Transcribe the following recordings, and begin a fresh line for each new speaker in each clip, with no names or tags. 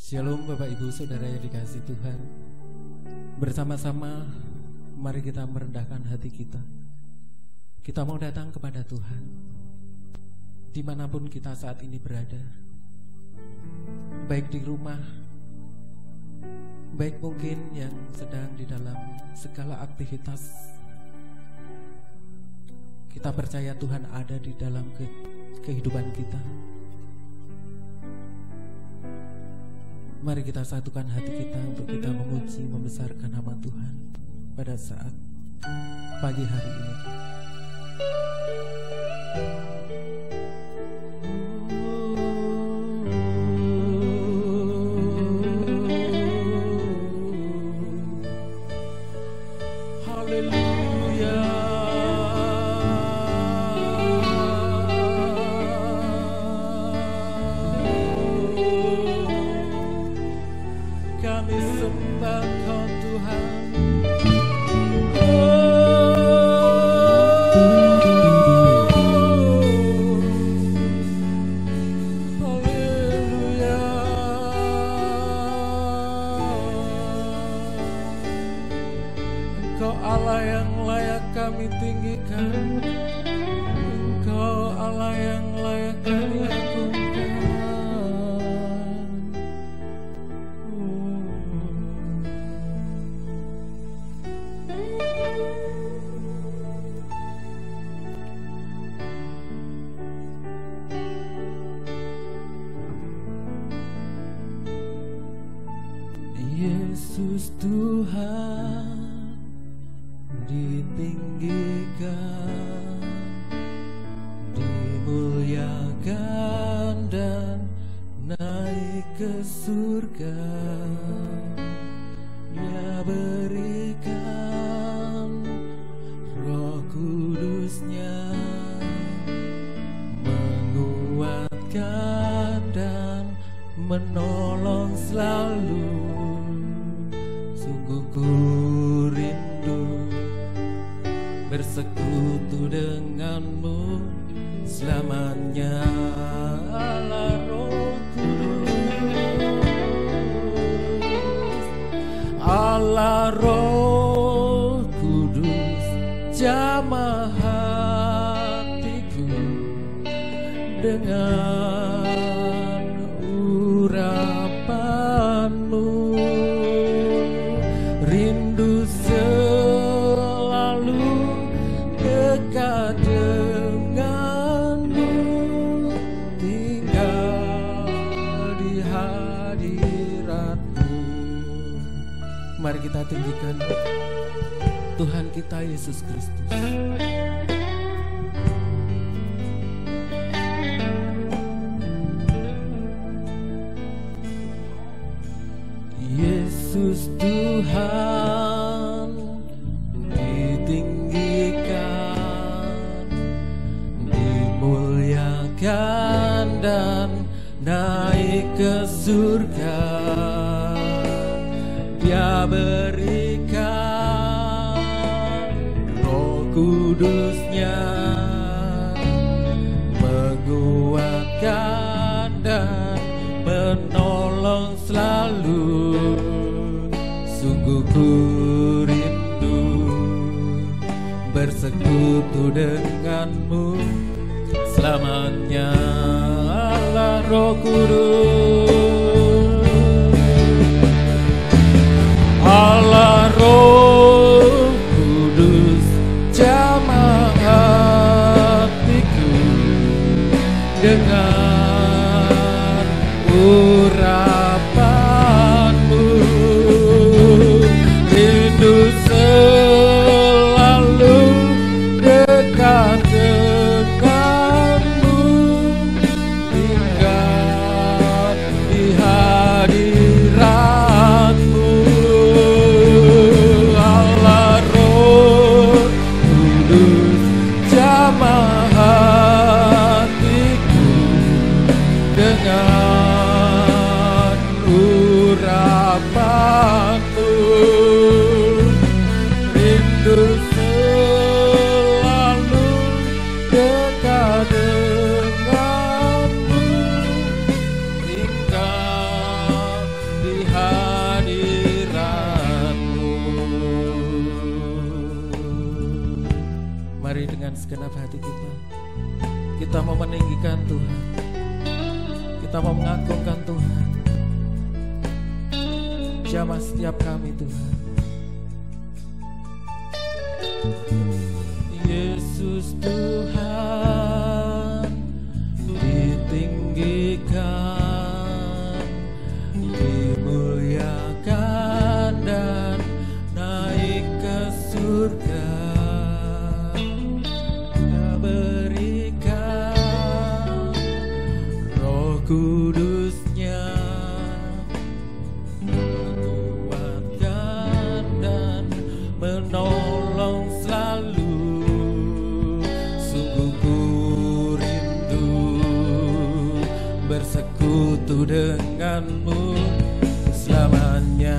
Shalom Bapak Ibu Saudara yang dikasihi Tuhan. Bersama-sama mari kita merendahkan hati kita. Kita mau datang kepada Tuhan dimanapun kita saat ini berada, baik di rumah, baik mungkin yang sedang di dalam segala aktivitas. Kita percaya Tuhan ada di dalam kehidupan kita. Mari kita satukan hati kita untuk kita memuji, membesarkan nama Tuhan pada saat pagi hari ini.
Yesus Tuhan ditinggikan, dimuliakan dan naik ke surga. Dia berikan Roh Kudus-Nya, menguatkan dan menolong selalu. Sungguh ku rindu bersekutu denganmu selamanya. Allah Roh Kudus, Allah Roh Kudus, jamah hatiku dengan urapanmu. Rindu selalu dekat denganmu, tinggal di hadiratmu.
Mari kita tinggikan Tuhan kita Yesus Kristus.
Yesus Tuhan ditinggikan, dimuliakan dan naik ke surga. Dia berikan Roh Kudus-Nya, menguatkan dan menolong selalu. Sungguh ku rindu bersekutu denganmu selamanya. Allah Roh Kudus, Allah Roh Kudus, jamah hatiku dengan urapanmu. Rindu selalu dekat denganmu, tinggal di hadiratmu. Allah Roh Kudus, jamah hatiku dengan urapanmu. Rindu selalu dekat denganmu, tinggal
Kita mau mengagungkan Tuhan. Jamah setiap kami Tuhan. Yesus Tuhan ditinggikan, dimuliakan dan naik ke surga. Berikan Roh Kudus-Nya menguatkan dan menolong selalu. Sungguh ku rindu bersekutu denganmu selamanya.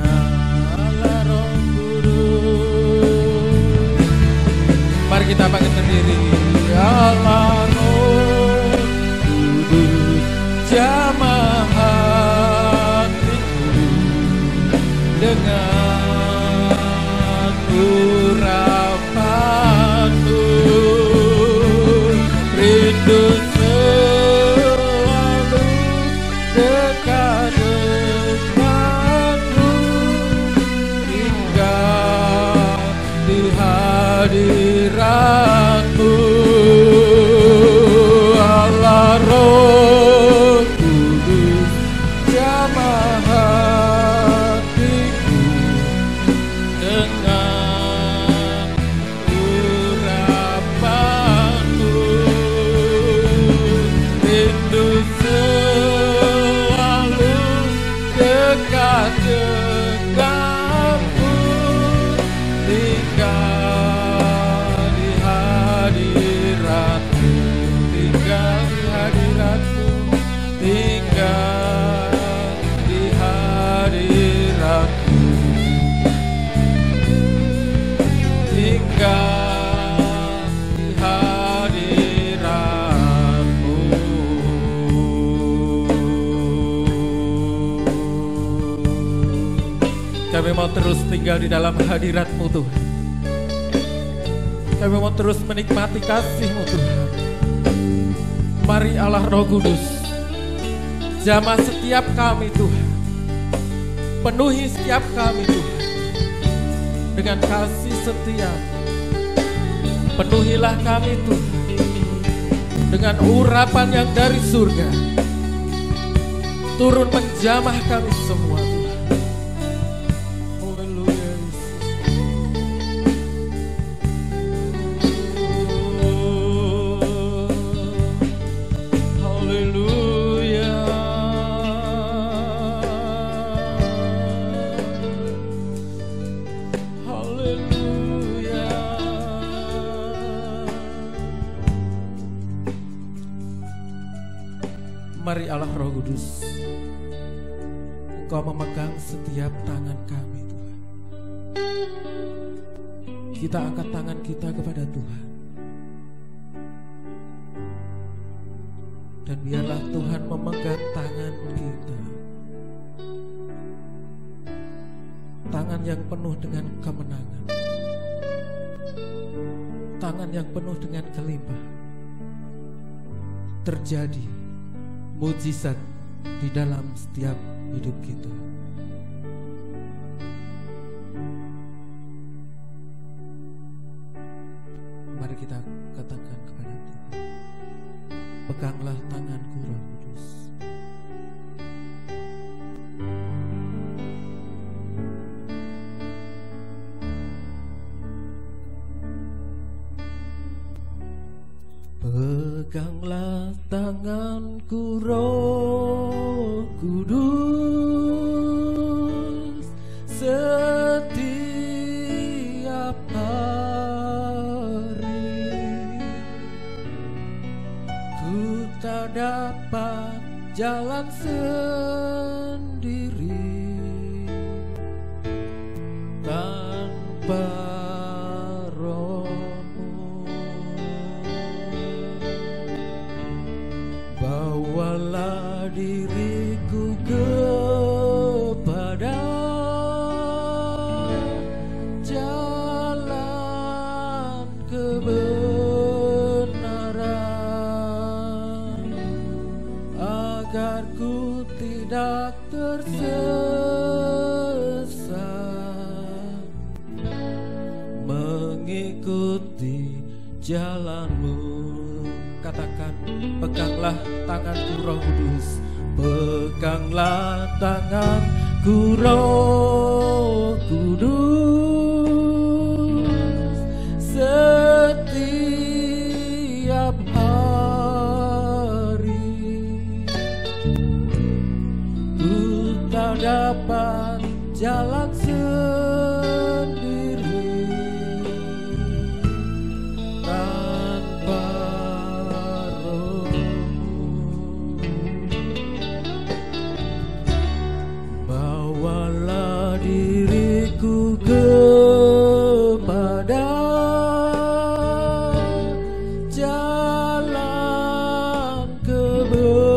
Allah Roh Kudus. Mari kita bangkit berdiri. Allah Roh Kudus, jamah hatiku dengan urapanmu. Rindu selalu dekat denganmu, tinggal di hadiratmu. Allah Roh Kudus, jamah hatiku dengan urapanmu. Rindu selalu dekat denganmu, tinggal di hadiratmu, tinggal di hadiratmu, tinggal di hadiratmu, tinggal di hadiratmu. Kami mau terus tinggal di dalam hadirat-Mu Tuhan. Kami mau terus menikmati kasih-Mu Tuhan. Mari Allah Roh Kudus, jamah setiap kami Tuhan. Penuhi setiap kami Tuhan dengan kasih setia. Penuhilah kami Tuhan dengan urapan yang dari surga. Turun menjamah kami semua Tuhan. Haleluya Yesus. Haleluya. Haleluya. Mari Allah Roh Kudus, Engkau memegang setiap tangan kami Tuhan. Kita angkat tangan kita kepada Tuhan. Dan biarlah Tuhan memegang tangan kita. Tangan yang penuh dengan kemenangan. Tangan yang penuh dengan kelimpahan. Terjadi mujizat di dalam setiap hidup kita. Mari kita katakan kepada Tuhan, peganglah tanganku Roh Kudus. Peganglah tanganku Roh Kudus setiap hari. Ku tak dapat jalan sendiri tanpa bawalah diriku kepada jalan kebenaran. agar ku tidak tersesat, mengikuti jalan-Mu. Katakan, peganglah tanganku Roh Kudus, peganglah tanganku Roh Kudus, setiap hari ku tak dapat jalan sendiri tanpa Roh-Mu. Bawalah diriku kepada jalan kebenaran,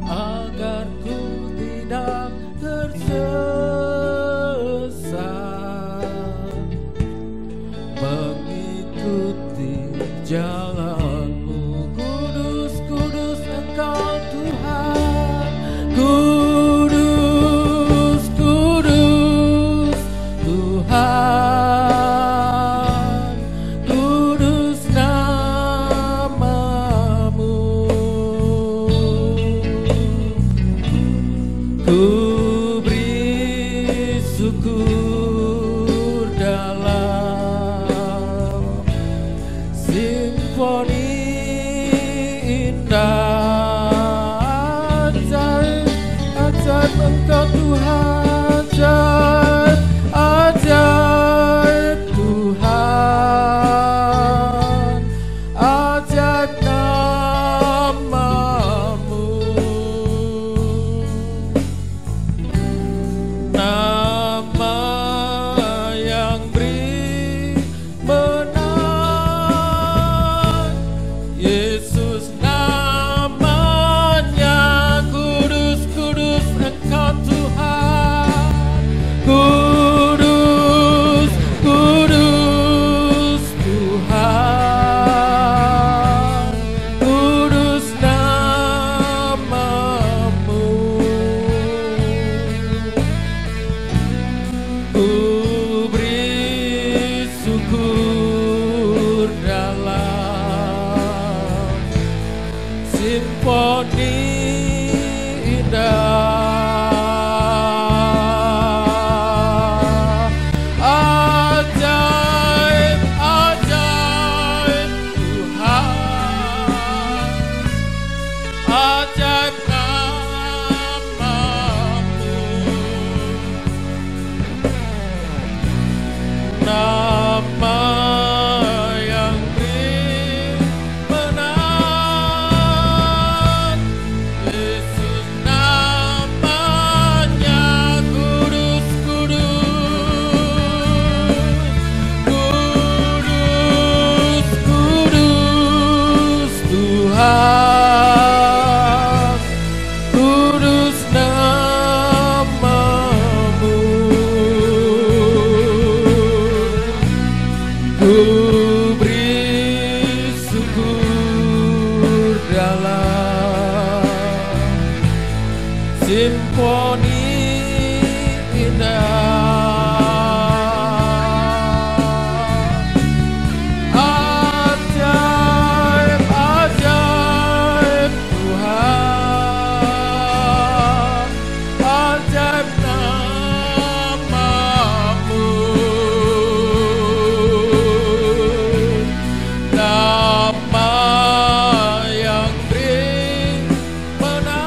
agar ku tidak tersesat, mengikuti jalan-Mu. Kudus, kudus Engkau Tuhan, kudus, kudus Tuhan, kudus nama-Mu. Ku beri syukur dalam simfoni indah. Ajaib, ajaib Engkau Tuhan, ajaib, ajaib Tuhan, ajaib nama-Mu. Nama yang beri menang, Yesus namanya. Kudus, kudus Engkau Tuhan, kudus, kudus Tuhan, kudus nama-Mu. Ku beri syukur dalam simfoni indah. Ajaib, ajaib Tuhan, ajaib nama-Mu. Nama yang beri menang, Yesus namanya. Kudus, kudus, kudus, kudus Tuhan, kudus nama-Mu. Ku beri syukur dalam simfoni indah. Ajaib, ajaib Tuhan, ajaib nama-Mu. Nama yang beri menang,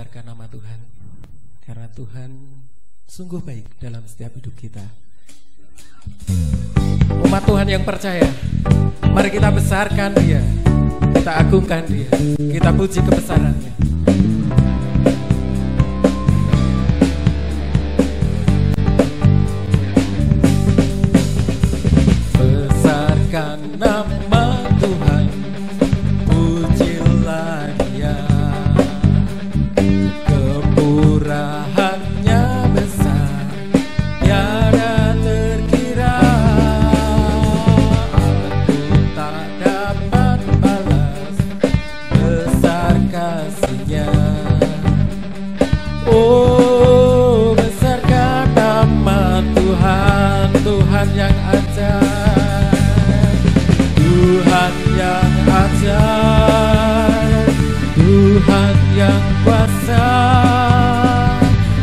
besarkan nama Tuhan, karena Tuhan sungguh baik dalam setiap hidup kita. Umat Tuhan yang percaya, mari kita besarkan Dia, kita agungkan Dia, kita puji kebesaran-Nya. Besarkan nama Tuhan, pujilah Dia, kemurahan-Nya besar, tiada terkira. Aku tak dapat balas besar kasih-Nya. Oh, besarkan nama Tuhan, Tuhan yang ajaib, Tuhan yang ajaib, Tuhan yang kuasa,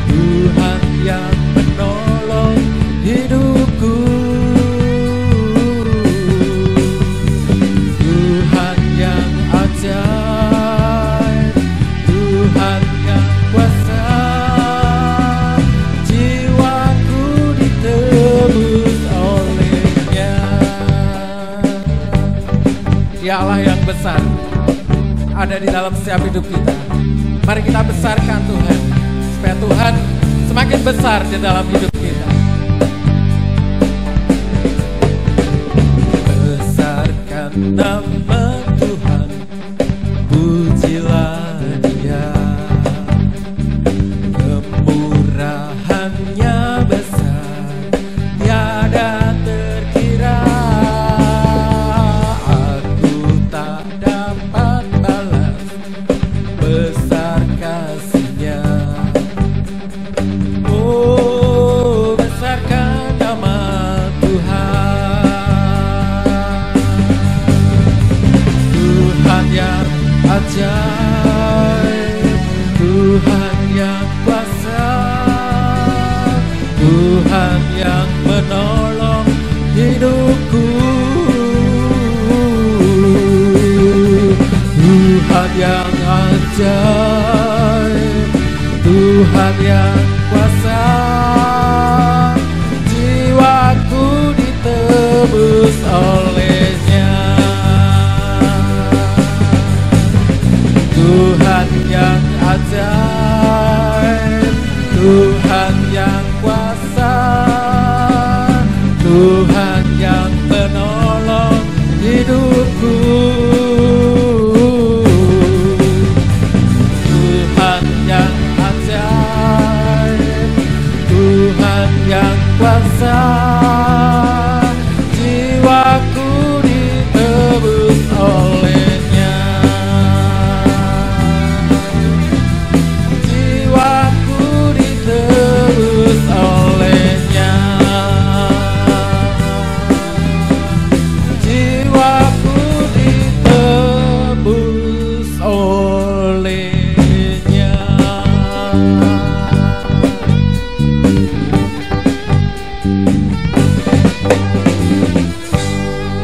Tuhan yang menolong hidupku, Tuhan yang ajaib, Tuhan yang kuasa, jiwaku ditebus oleh-Nya. Dia Allah yang besar ada di dalam setiap hidup kita. Mari kita besarkan Tuhan, supaya Tuhan semakin besar di dalam hidup kita. Besarkan nama Tuhan, pujilah Dia, kemurahan-Nya besar, tiada terkira. Aku tak dapat balas besar kasih-Nya. Oh, besarkan nama Tuhan, Tuhan yang ajaib, Tuhan yang kuasa, Tuhan yang menolong hidupku, Tuhan yang ajaib, Tuhan yang kuasa, jiwaku ditebus oleh-Nya. Tuhan yang ajaib, Tuhan yang kuasa, Tuhan yang menolong hidupku, Tuhan yang ajaib, Tuhan yang kuasa, jiwaku ditebus oleh-Nya, jiwaku ditebus oleh-Nya, jiwaku ditebus oleh-Nya.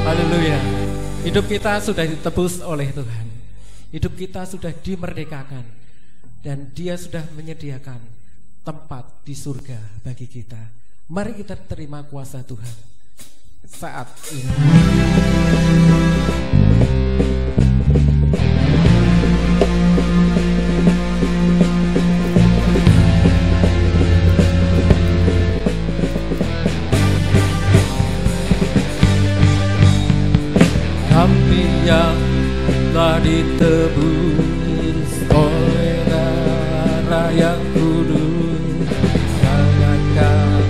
Haleluya. Hidup kita sudah ditebus oleh Tuhan. Hidup kita sudah dimerdekakan, dan Dia sudah menyediakan tempat di surga bagi kita. Mari kita terima kuasa Tuhan saat ini. Kami yang telah ditebus oleh darah yang kudus, nyatakan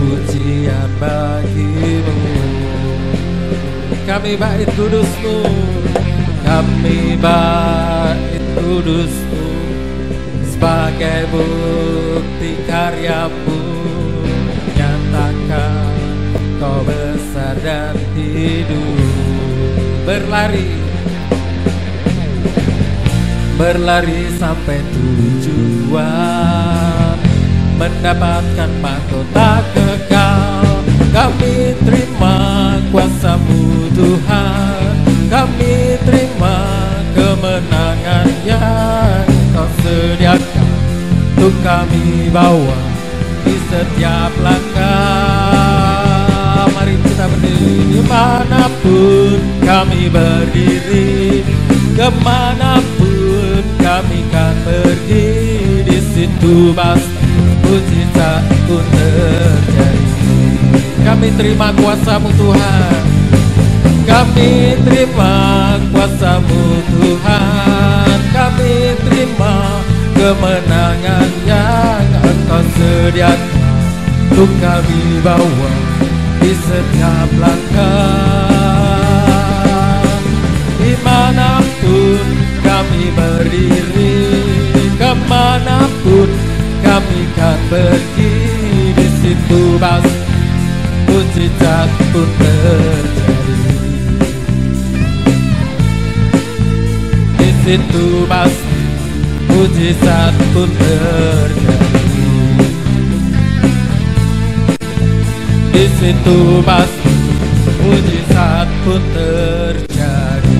pujian bagi-Mu. Kami bait kudus-Mu, kami bait kudus-Mu, sebagai bukti karya-Mu, nyatakan Kau besar dan hidup. Berlari sampai tujuan, mendapatkan mahkota kekal. Kami terima kuasa-Mu Tuhan, kami terima kemenangan yang Kau sediakan untuk kami bawa di setiap langkah. Mari kita berdiri dimanapun kami berdiri, kemanapun kami kan pergi, di situ pasti mujizat pun terjadi. Kami terima kuasa-Mu Tuhan, kami terima kuasa-Mu Tuhan, kami terima kemenangan yang Engkau sediakan untuk kami bawa di setiap langkah. Dimanapun kami berdiri, kemanapun kami kan pergi, di situ pasti mujizat pun terjadi. Di situ pasti mujizat pun terjadi. Di situ pasti mujizat pun terjadi.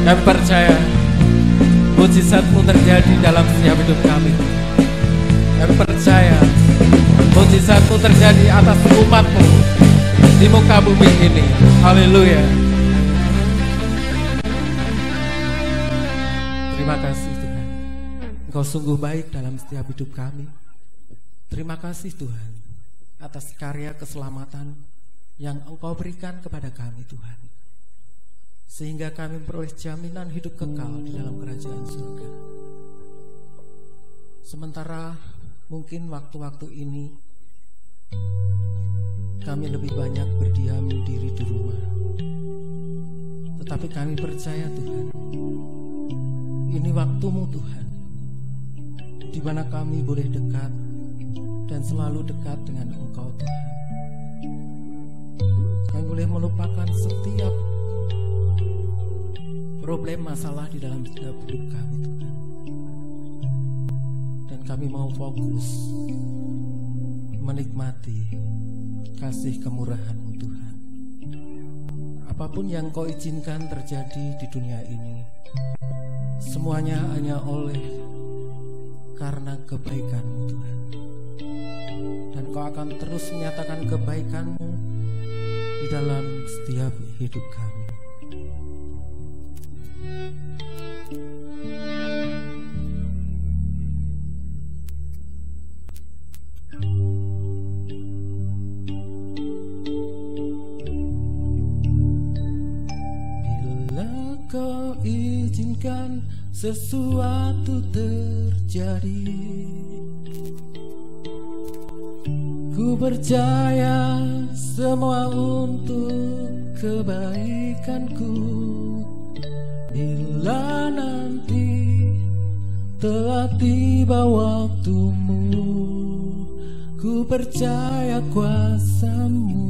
Kami percaya mujizat-Mu terjadi dalam setiap hidup kami. Kami percaya mujizat-Mu terjadi atas umat-Mu di muka bumi ini. Haleluya. Terima kasih Tuhan, Engkau sungguh baik dalam setiap hidup kami. Terima kasih Tuhan atas karya keselamatan yang Engkau berikan kepada kami Tuhan, sehingga kami memperoleh jaminan hidup kekal di dalam kerajaan surga. Sementara mungkin waktu-waktu ini kami lebih banyak berdiam diri di rumah, tetapi kami percaya Tuhan, ini waktu-Mu Tuhan, di mana kami boleh dekat dan selalu dekat dengan Engkau Tuhan. Kami boleh melupakan setiap problem masalah di dalam hidup kami Tuhan, dan kami mau fokus menikmati kasih kemurahan-Mu Tuhan. Apapun yang Kau izinkan terjadi di dunia ini, semuanya hanya karena kebaikan-Mu Tuhan, dan Kau akan terus menyatakan kebaikan-Mu di dalam setiap hidup kami. Kau izinkan sesuatu terjadi, ku percaya semua untuk kebaikanku. Bila nanti telah tiba waktu-Mu, ku percaya kuasa-Mu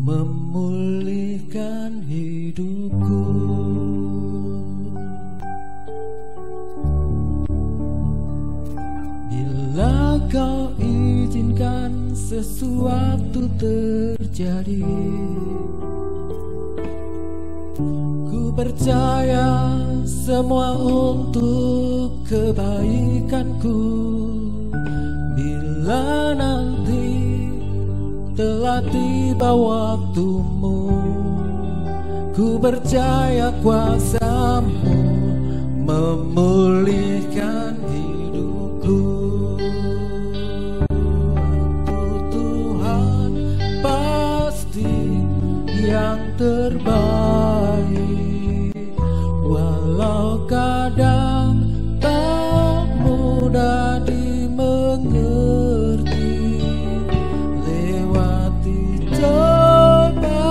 memulihkan hidupku. Bila Kau izinkan sesuatu terjadi, ku percaya semua untuk kebaikanku. Bila nanti telah tiba waktu-Mu, ku percaya kuasa-Mu memulihkan hidupku. Tuhan pasti yang terbaik, walau kadang tak mudah dimengerti. Lewati cobaan,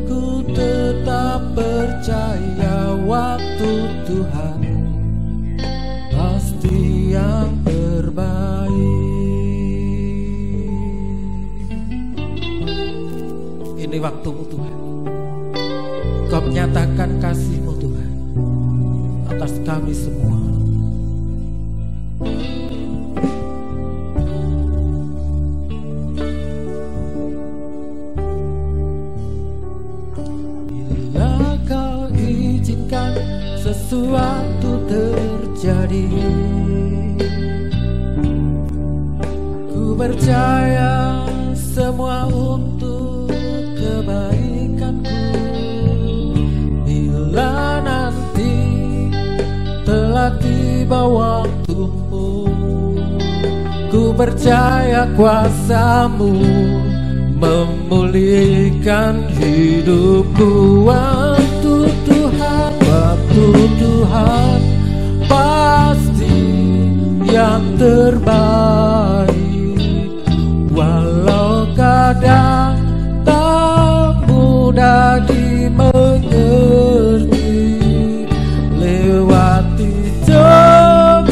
ku tetap percaya waktu Tuhan pasti yang terbaik. Ini waktu-Mu Tuhan, Kau menyatakan kasih-Mu Tuhan atas kami semua.
sesuatu terjadi. Ku percaya semua untuk kebaikanku. Bila nanti telah tiba waktumu, ku percaya kuasa-Mu memulihkan hidupku. Waktu Tuhan pasti yang terbaik. Walau kadang tak mudah dimengerti, lewati cobaan,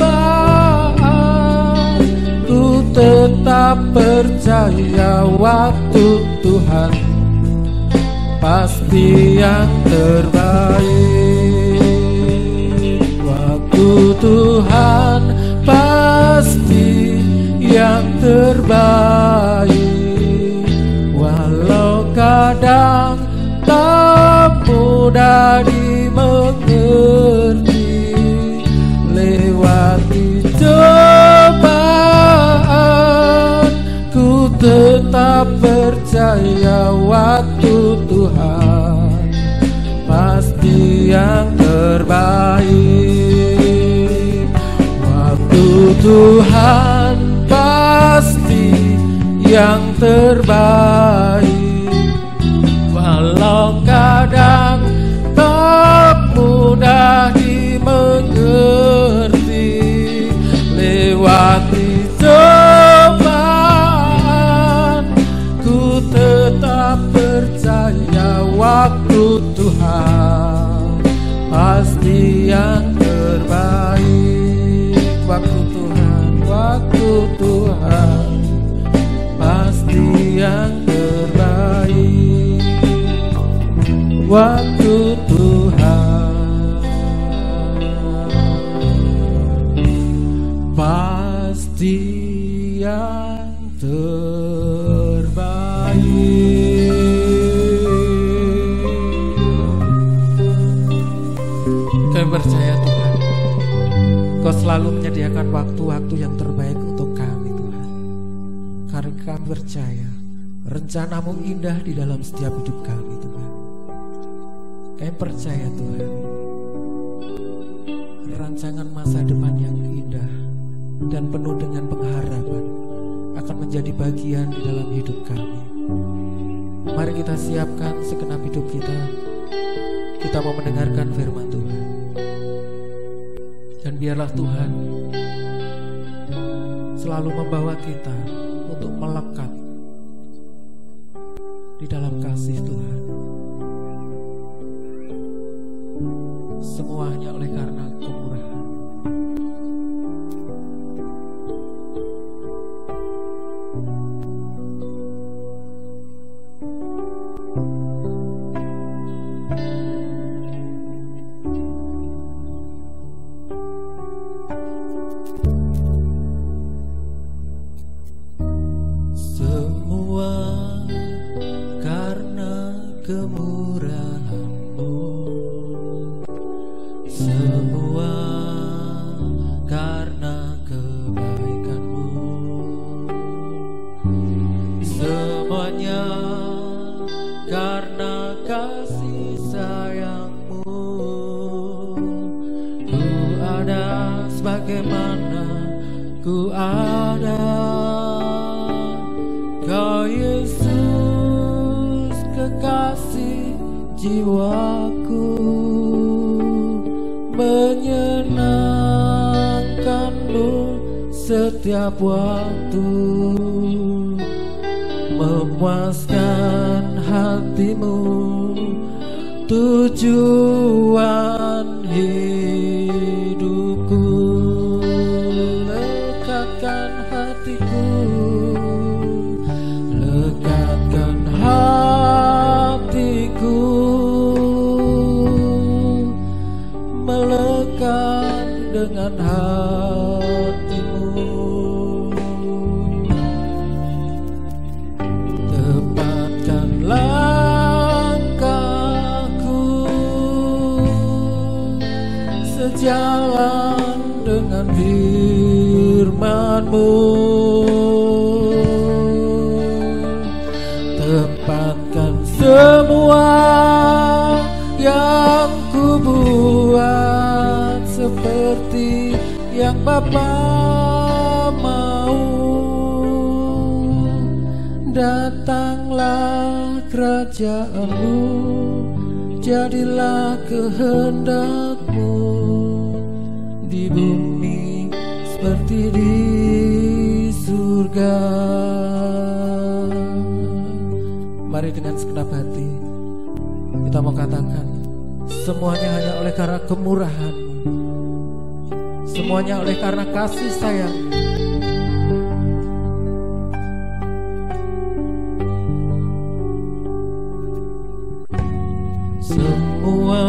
ku tetap percaya waktu Tuhan pasti yang terbaik. Waktu Tuhan pasti yang terbaik. Walau kadang tak mudah dimengerti, lewati cobaan, ku tetap percaya waktu Tuhan pasti yang terbaik. Waktu Tuhan pasti yang terbaik. Walau kadang tak mudah dimengerti, lewati cobaan, ku tetap percaya waktu Tuhan pasti yang terbaik. Waktu Tuhan pasti yang terbaik. Waktu Tuhan pasti yang terbaik. Kami percaya Tuhan, Kau selalu menyediakan waktu-waktu yang terbaik untuk kami Tuhan. Karena kami percaya rencana-Mu indah di dalam setiap hidup kami Tuhan. Kami percaya Tuhan, rancangan masa depan yang indah dan penuh dengan pengharapan akan menjadi bagian di dalam hidup kami. Mari kita siapkan segenap hidup kita. Kita mau mendengarkan firman Tuhan. Dan biarlah Tuhan selalu membawa kita untuk melekat di dalam kasih Tuhan. Semuanya oleh karena kemurahan. Setiap waktu memuaskan hatimu, tujuan hidupku. Lekatkan hatiku, lekatkan hatiku, melekat dengan sejalan dengan firman-Mu. Tepatkan semua yang ku buat seperti yang Bapa mau. Datanglah kerajaan-Mu, jadilah kehendak-Mu di bumi seperti di surga. Mari dengan segenap hati kita mau katakan, semuanya hanya oleh karena kemurahan-Mu, semuanya oleh karena kasih sayang. Semua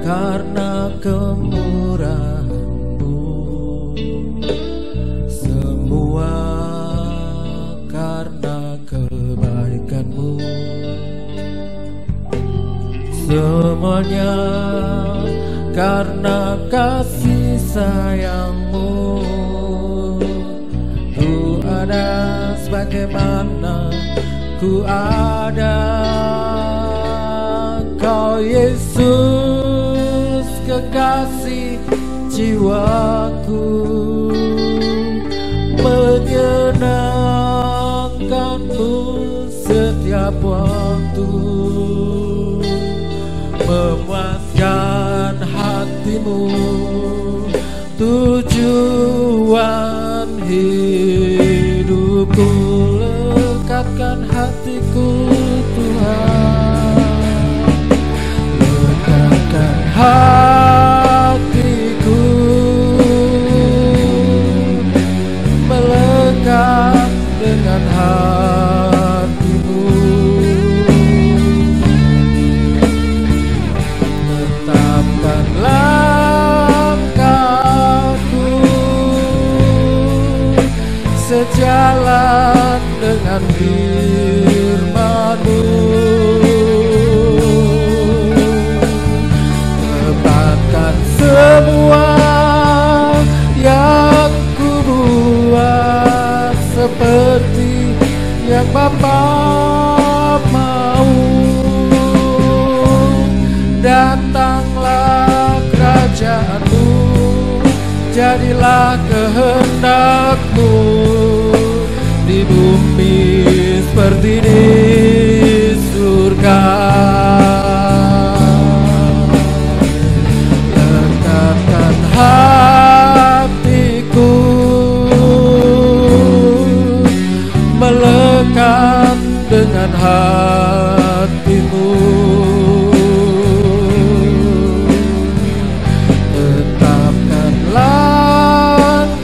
karena kemurahan-Mu, semua karena kebaikan-Mu, semuanya karena kasih sayang-Mu. Ku ada sebagaimana ku ada, Kau Yesus kekasih jiwaku, menyenangkan-Mu setiap waktu, memuaskan hati-Mu, tujuan hidupku. Lekatkan hatiku Tuhan, lekatkan hatiku, melekat dengan hati-Mu. Tetapkan langkahku sejalan dengan firman-Mu. Tepatkan semua yang ku buat seperti yang Bapa mau. Datanglah kerajaan-Mu, jadilah kehendak-Mu di bumi seperti di surga. Lekatkan hatiku, melekat dengan hati-Mu. Tetapkan langkahku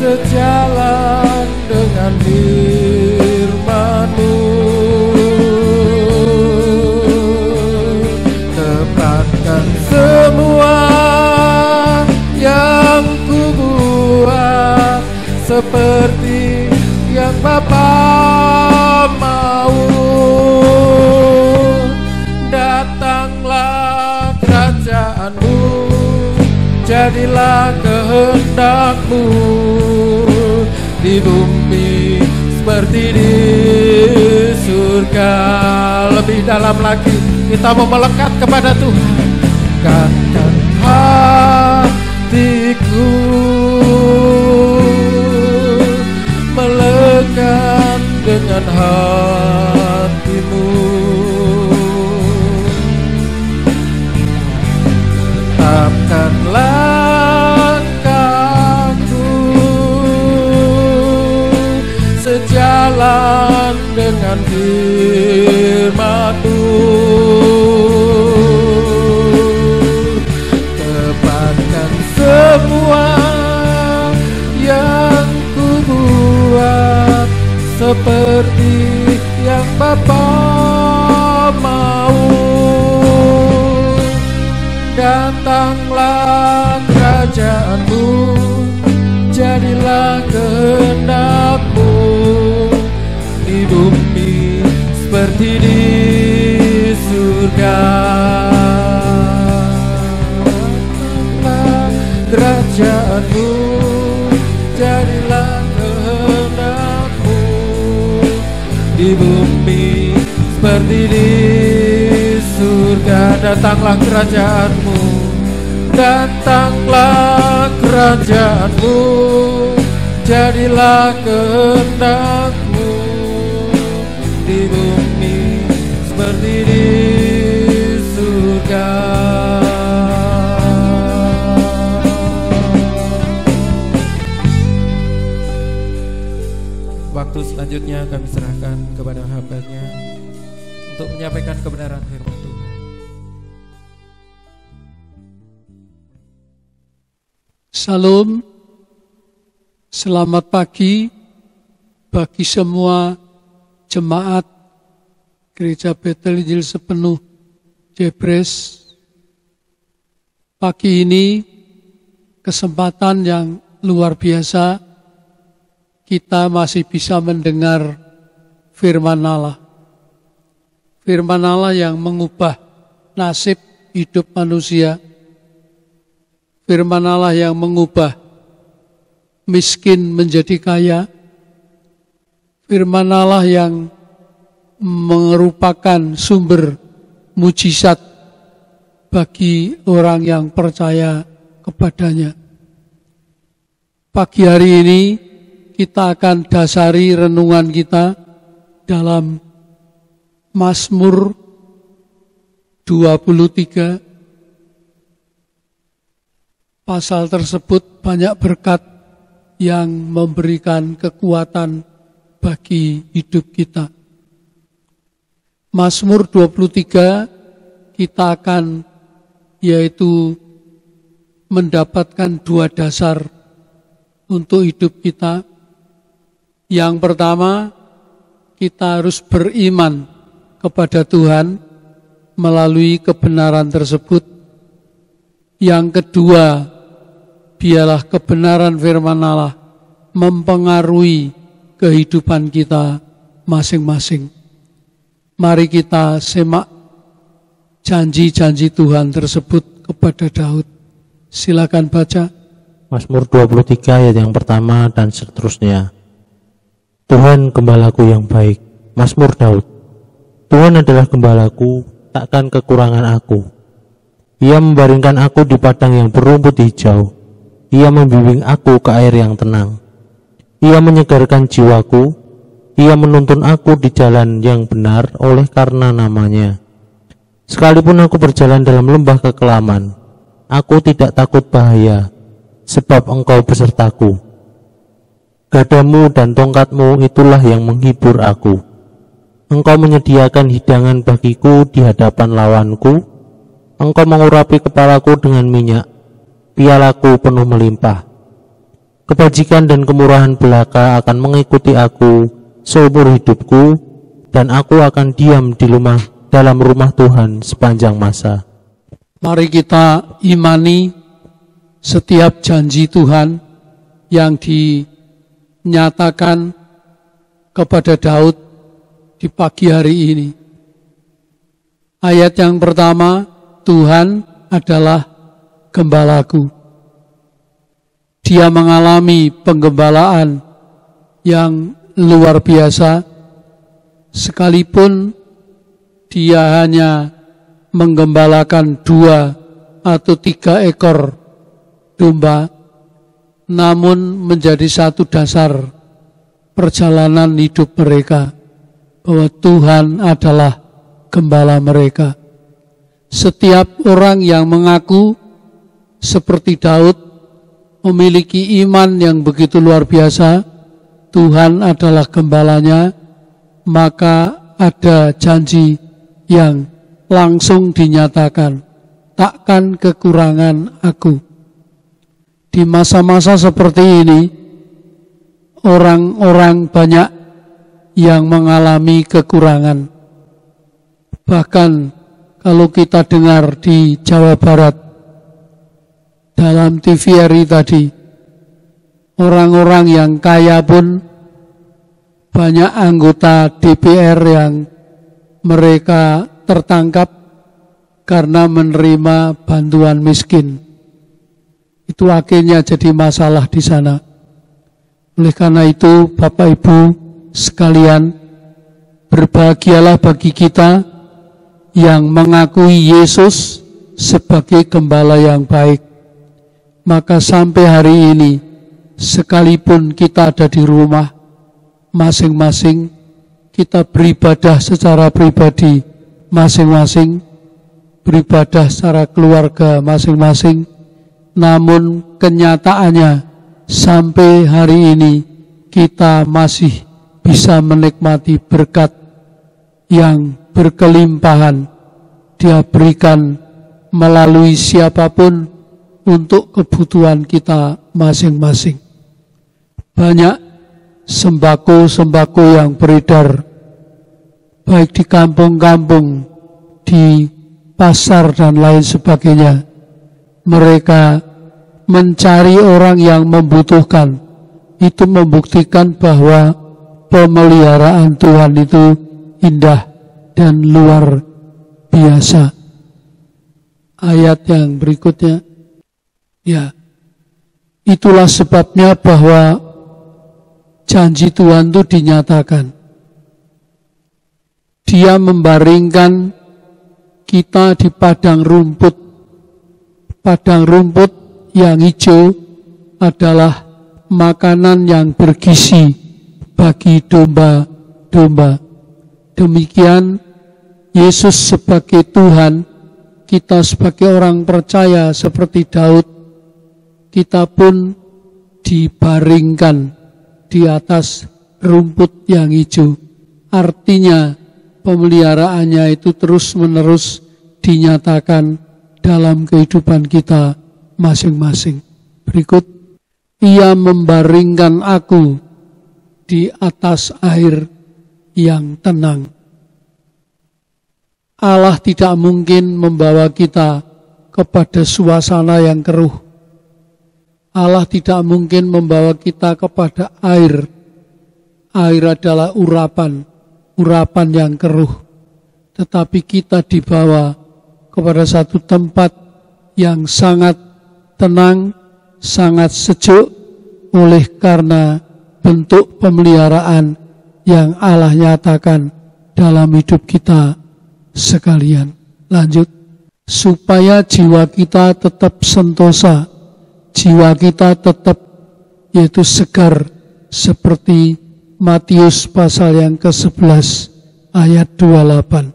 sejalan dengan firman-Mu. Tepatkan semua yang ku buat seperti yang Bapa mau. Datanglah kerajaan-Mu, jadilah kehendak-Mu di bumi seperti di surga. Lebih dalam lagi kita mau melekat kepada Tuhan. Lekatkan hatiku, melekat dengan hati-Mu. Tetapkan langkahku sejalan dengan firman-Mu. Tepatkan semua yang ku buat seperti yang Bapa mau. Datanglah kerajaan-Mu, jadilah kehendak-Mu di bumi seperti di surga. surga. Kerajaanmu, jadilah kehendak-Mu di bumi seperti di surga. Datanglah kerajaan-Mu, datanglah kerajaan-Mu, jadilah kehendak-Mu di bumi seperti di surga. Waktu selanjutnya kami serahkan kepada hamba-Nya untuk menyampaikan kebenaran firman Tuhan.
Salam, selamat pagi bagi semua jemaat Gereja Betel Injil Sepenuh Jebres. Pagi ini kesempatan yang luar biasa, kita masih bisa mendengar firman Allah. Firman Allah yang mengubah nasib hidup manusia. Firman Allah yang mengubah miskin menjadi kaya. Firman Allah yang merupakan sumber mujizat bagi orang yang percaya kepadanya. Pagi hari ini kita akan dasari renungan kita dalam Mazmur 23. Pasal tersebut banyak berkat yang memberikan kekuatan bagi hidup kita. Mazmur 23 kita akan yaitu mendapatkan dua dasar untuk hidup kita. Yang pertama, kita harus beriman kepada Tuhan melalui kebenaran tersebut. Yang kedua, biarlah kebenaran firman Allah mempengaruhi kehidupan kita masing-masing. Mari kita simak janji-janji Tuhan tersebut kepada Daud. Silakan baca.
Mazmur 23 ayat yang pertama dan seterusnya. Tuhan gembalaku yang baik. Mazmur Daud. Tuhan adalah gembalaku, takkan kekurangan aku. Ia membaringkan aku di padang yang berumput hijau. Ia membimbing aku ke air yang tenang. Ia menyegarkan jiwaku. Ia menuntun aku di jalan yang benar oleh karena namanya. Sekalipun aku berjalan dalam lembah kekelaman, aku tidak takut bahaya, sebab Engkau besertaku. Gadamu dan tongkatmu itulah yang menghibur aku. Engkau menyediakan hidangan bagiku di hadapan lawanku. Engkau mengurapi kepalaku dengan minyak, pialaku penuh melimpah. Kebajikan dan kemurahan belaka akan mengikuti aku seumur hidupku, dan aku akan diam di dalam rumah Tuhan sepanjang masa.
Mari kita imani setiap janji Tuhan yang dinyatakan kepada Daud di pagi hari ini. Ayat yang pertama, Tuhan adalah gembalaku. Dia mengalami penggembalaan yang luar biasa, sekalipun dia hanya menggembalakan 2 atau 3 ekor domba, namun menjadi satu dasar perjalanan hidup mereka, bahwa Tuhan adalah gembala mereka. Setiap orang yang mengaku seperti Daud, memiliki iman yang begitu luar biasa, Tuhan adalah gembalanya, maka ada janji yang langsung dinyatakan, takkan kekurangan aku. Di masa-masa seperti ini, orang-orang banyak yang mengalami kekurangan. Bahkan kalau kita dengar di Jawa Barat, dalam TVRI tadi, orang-orang yang kaya pun banyak anggota DPR yang mereka tertangkap karena menerima bantuan miskin. Itu akhirnya jadi masalah di sana. Oleh karena itu, Bapak Ibu sekalian, berbahagialah bagi kita yang mengakui Yesus sebagai gembala yang baik. Maka sampai hari ini, sekalipun kita ada di rumah masing-masing, kita beribadah secara pribadi masing-masing, beribadah secara keluarga masing-masing, namun kenyataannya sampai hari ini kita masih bisa menikmati berkat yang berkelimpahan Dia berikan melalui siapapun untuk kebutuhan kita masing-masing. Banyak sembako-sembako yang beredar, baik di kampung-kampung, di pasar dan lain sebagainya. Mereka mencari orang yang membutuhkan. Itu membuktikan bahwa pemeliharaan Tuhan itu indah dan luar biasa. Ayat yang berikutnya, ya, itulah sebabnya bahwa janji Tuhan itu dinyatakan. Dia membaringkan kita di padang rumput. Padang rumput yang hijau adalah makanan yang bergizi bagi domba-domba. Demikian Yesus sebagai Tuhan, kita sebagai orang percaya seperti Daud, kita pun dibaringkan di atas rumput yang hijau. Artinya pemeliharaannya itu terus-menerus dinyatakan dalam kehidupan kita masing-masing. Berikut, Ia membaringkan aku di atas air yang tenang. Allah tidak mungkin membawa kita kepada suasana yang keruh. Allah tidak mungkin membawa kita kepada air. Air adalah urapan yang keruh. Tetapi kita dibawa kepada satu tempat yang sangat tenang, sangat sejuk, oleh karena bentuk pemeliharaan yang Allah nyatakan dalam hidup kita sekalian. Lanjut, supaya jiwa kita tetap sentosa, jiwa kita tetap yaitu segar, seperti Matius pasal yang ke-11 ayat 28.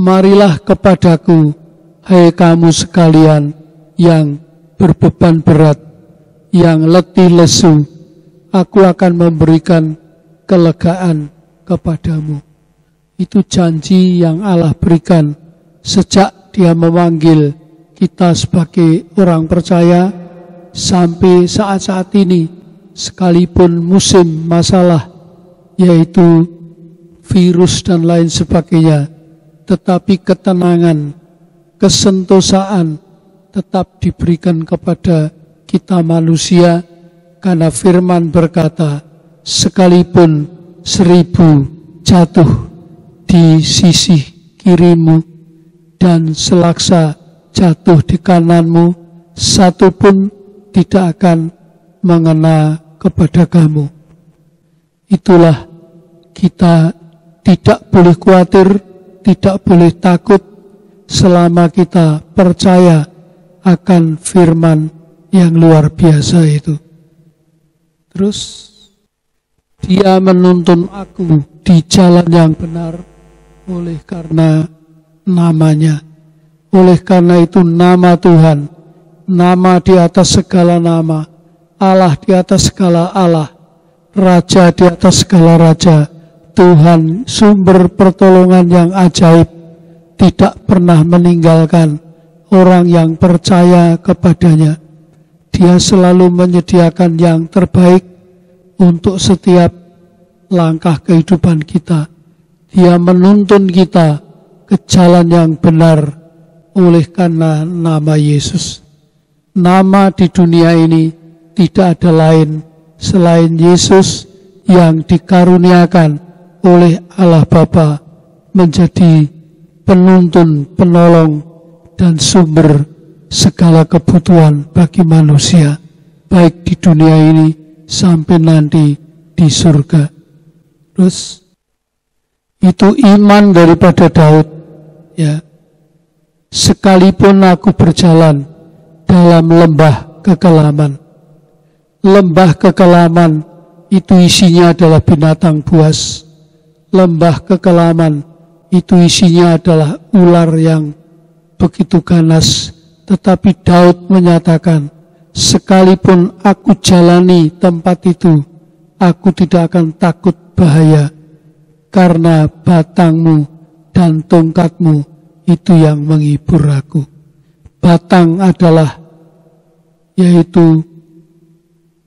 Marilah kepadaku, hai kamu sekalian yang berbeban berat, yang letih lesu, aku akan memberikan kelegaan kepadamu. Itu janji yang Allah berikan sejak Dia memanggil kita sebagai orang percaya sampai saat-saat ini, sekalipun musim masalah yaitu virus dan lain sebagainya, tetapi ketenangan, kesentosaan tetap diberikan kepada kita manusia, karena firman berkata, sekalipun 1000 jatuh di sisi kirimu dan selaksa jatuh di kananmu, satu pun tidak akan mengena kepada kamu. Itulah kita tidak boleh khawatir, tidak boleh takut selama kita percaya akan firman yang luar biasa itu. Terus, Dia menuntun aku di jalan yang benar oleh karena namanya. Oleh karena itu nama Tuhan, nama di atas segala nama, Allah di atas segala Allah, Raja di atas segala raja, Tuhan sumber pertolongan yang ajaib, tidak pernah meninggalkan orang yang percaya kepadanya. Dia selalu menyediakan yang terbaik untuk setiap langkah kehidupan kita. Dia menuntun kita ke jalan yang benar oleh karena nama Yesus. Nama di dunia ini tidak ada lain selain Yesus yang dikaruniakan oleh Allah Bapa menjadi penuntun, penolong, dan sumber segala kebutuhan bagi manusia, baik di dunia ini sampai nanti di surga. Terus itu iman daripada Daud, ya. Sekalipun aku berjalan dalam lembah kekelaman. Lembah kekelaman itu isinya adalah binatang buas. Lembah kekelaman itu isinya adalah ular yang begitu ganas. Tetapi Daud menyatakan, sekalipun aku jalani tempat itu, aku tidak akan takut bahaya, karena batangmu dan tongkatmu itu yang menghibur aku. Batang adalah yaitu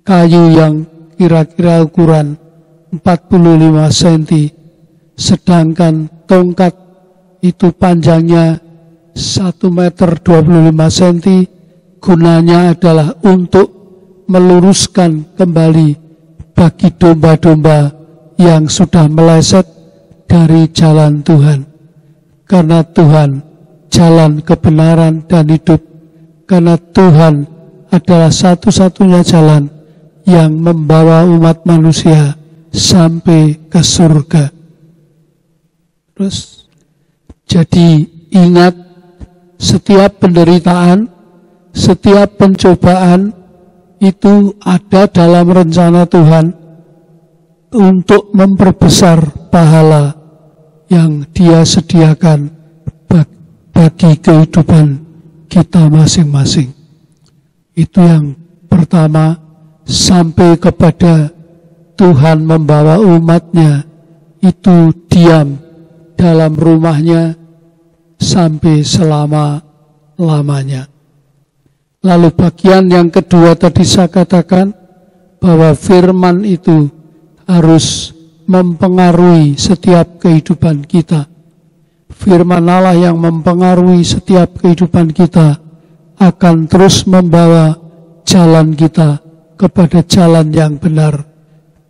kayu yang kira-kira ukuran 45 cm, sedangkan tongkat itu panjangnya 1 meter 25 cm, gunanya adalah untuk meluruskan kembali bagi domba-domba yang sudah meleset dari jalan Tuhan. Karena Tuhan jalan kebenaran dan hidup, karena Tuhan adalah satu-satunya jalan yang membawa umat manusia sampai ke surga. Terus, jadi ingat, setiap penderitaan, setiap pencobaan itu ada dalam rencana Tuhan untuk memperbesar pahala yang Dia sediakan bagi kehidupan kita masing-masing. Itu yang pertama, sampai kepada Tuhan membawa umatnya itu diam dalam rumahnya sampai selama-lamanya. Lalu bagian yang kedua tadi saya katakan bahwa firman itu harus mempengaruhi setiap kehidupan kita. Firman Allah yang mempengaruhi setiap kehidupan kita akan terus membawa jalan kita kepada jalan yang benar.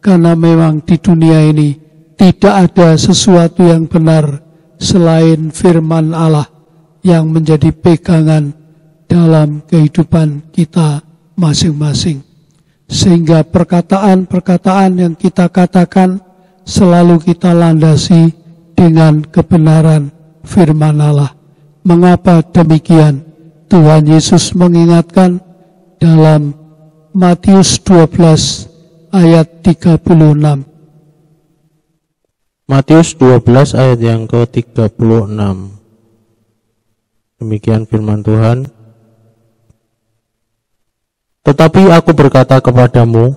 Karena memang di dunia ini tidak ada sesuatu yang benar selain firman Allah yang menjadi pegangan dalam kehidupan kita masing-masing. Sehingga perkataan-perkataan yang kita katakan selalu kita landasi dengan kebenaran firman Allah. Mengapa demikian? Tuhan Yesus mengingatkan dalam Matius 12 ayat 36.
Matius 12 ayat yang ke-36. Demikian firman Tuhan. Tetapi aku berkata kepadamu,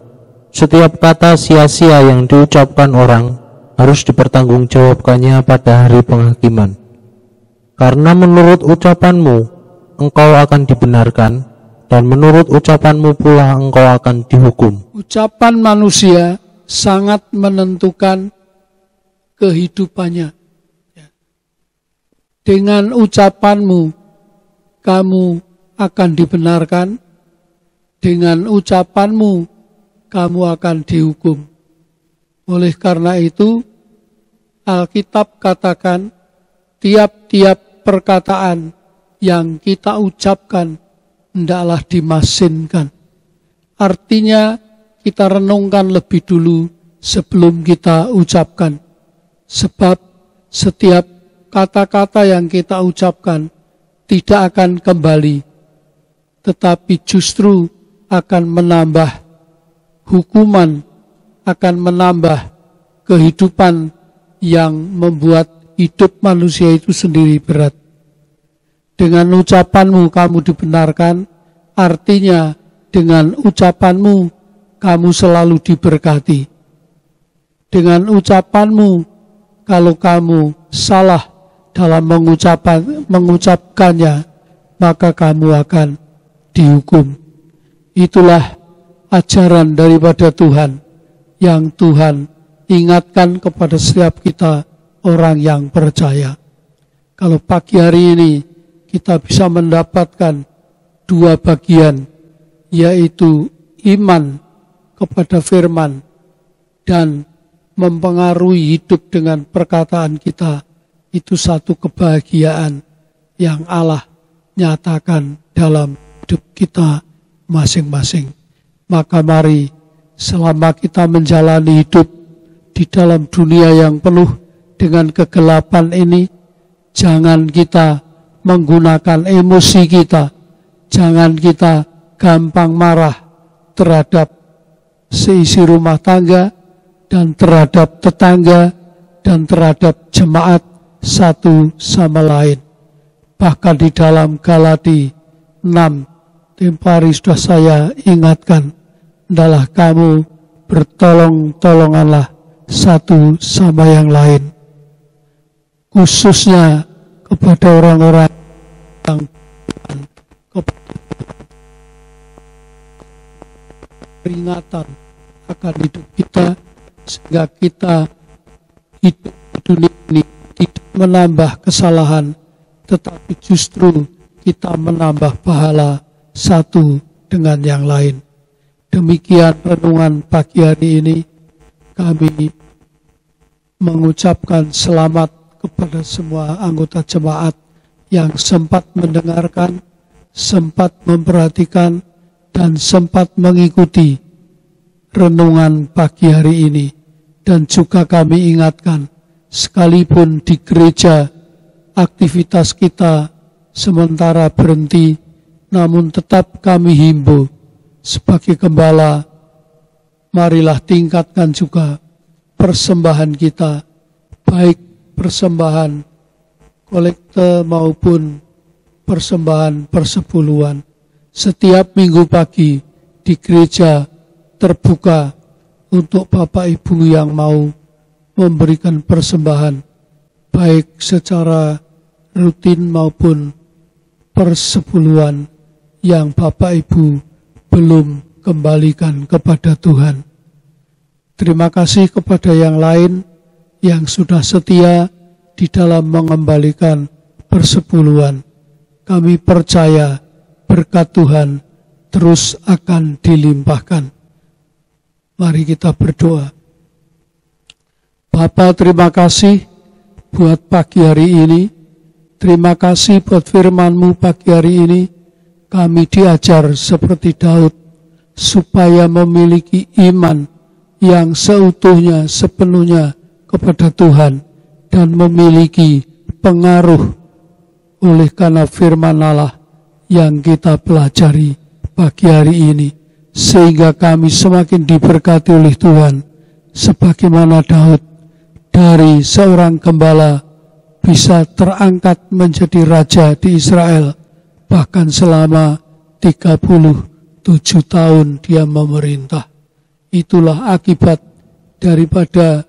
setiap kata sia-sia yang diucapkan orang harus dipertanggungjawabkannya pada hari penghakiman. Karena menurut ucapanmu, engkau akan dibenarkan, dan menurut ucapanmu pula engkau akan dihukum.
Ucapan manusia sangat menentukan kehidupannya. Dengan ucapanmu, kamu akan dibenarkan. Dengan ucapanmu, kamu akan dihukum. Oleh karena itu, Alkitab katakan, tiap-tiap perkataan yang kita ucapkan hendaklah dimasinkan. Artinya, kita renungkan lebih dulu sebelum kita ucapkan. Sebab setiap kata-kata yang kita ucapkan tidak akan kembali, tetapi justru akan menambah hukuman, akan menambah kehidupan yang membuat hidup manusia itu sendiri berat. Dengan ucapanmu kamu dibenarkan, artinya dengan ucapanmu kamu selalu diberkati. Dengan ucapanmu, kalau kamu salah dalam mengucapkannya, maka kamu akan dihukum. Itulah ajaran daripada Tuhan yang Tuhan ingatkan kepada setiap kita orang yang percaya. Kalau pagi hari ini kita bisa mendapatkan dua bagian, yaitu iman kepada firman dan mempengaruhi hidup dengan perkataan kita, Itu satu kebahagiaan yang Allah nyatakan dalam hidup kita masing-masing. Maka mari selama kita menjalani hidup di dalam dunia yang penuh dengan kegelapan ini, jangan kita menggunakan emosi kita, jangan kita gampang marah terhadap seisi rumah tangga dan terhadap tetangga dan terhadap jemaat satu sama lain. Bahkan di dalam Galati 6, tempo hari sudah saya ingatkan, adalah kamu bertolong-tolonganlah satu sama yang lain. Khususnya kepada orang-orang yang peringatan akan hidup kita, sehingga kita hidup di dunia ini tidak menambah kesalahan, tetapi justru kita menambah pahala satu dengan yang lain. Demikian renungan pagi hari ini. Kami mengucapkan selamat kepada semua anggota jemaat yang sempat mendengarkan, sempat memperhatikan, dan sempat mengikuti renungan pagi hari ini. Dan juga kami ingatkan, sekalipun di gereja aktivitas kita sementara berhenti, namun tetap kami himbau sebagai gembala, marilah tingkatkan juga persembahan kita, baik persembahan kolekte maupun persembahan persepuluhan. Setiap minggu pagi di gereja terbuka untuk Bapak Ibu yang mau memberikan persembahan, baik secara rutin maupun persepuluhan yang Bapak Ibu belum kembalikan kepada Tuhan. Terima kasih kepada yang lain yang sudah setia di dalam mengembalikan persepuluhan. Kami percaya berkat Tuhan terus akan dilimpahkan. Mari kita berdoa. Bapa, terima kasih buat pagi hari ini. Terima kasih buat firman-Mu pagi hari ini. Kami diajar seperti Daud, supaya memiliki iman yang seutuhnya, sepenuhnya kepada Tuhan, dan memiliki pengaruh oleh karena firman Allah yang kita pelajari pagi hari ini, sehingga kami semakin diberkati oleh Tuhan, sebagaimana Daud dari seorang gembala bisa terangkat menjadi raja di Israel. Bahkan selama 37 tahun dia memerintah. Itulah akibat daripada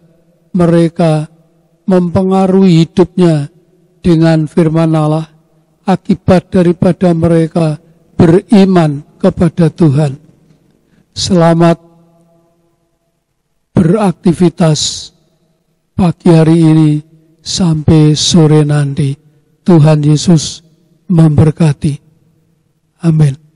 mereka mempengaruhi hidupnya dengan firman Allah. Akibat daripada mereka beriman kepada Tuhan. Selamat beraktivitas pagi hari ini sampai sore nanti. Tuhan Yesus memberkati. Amin.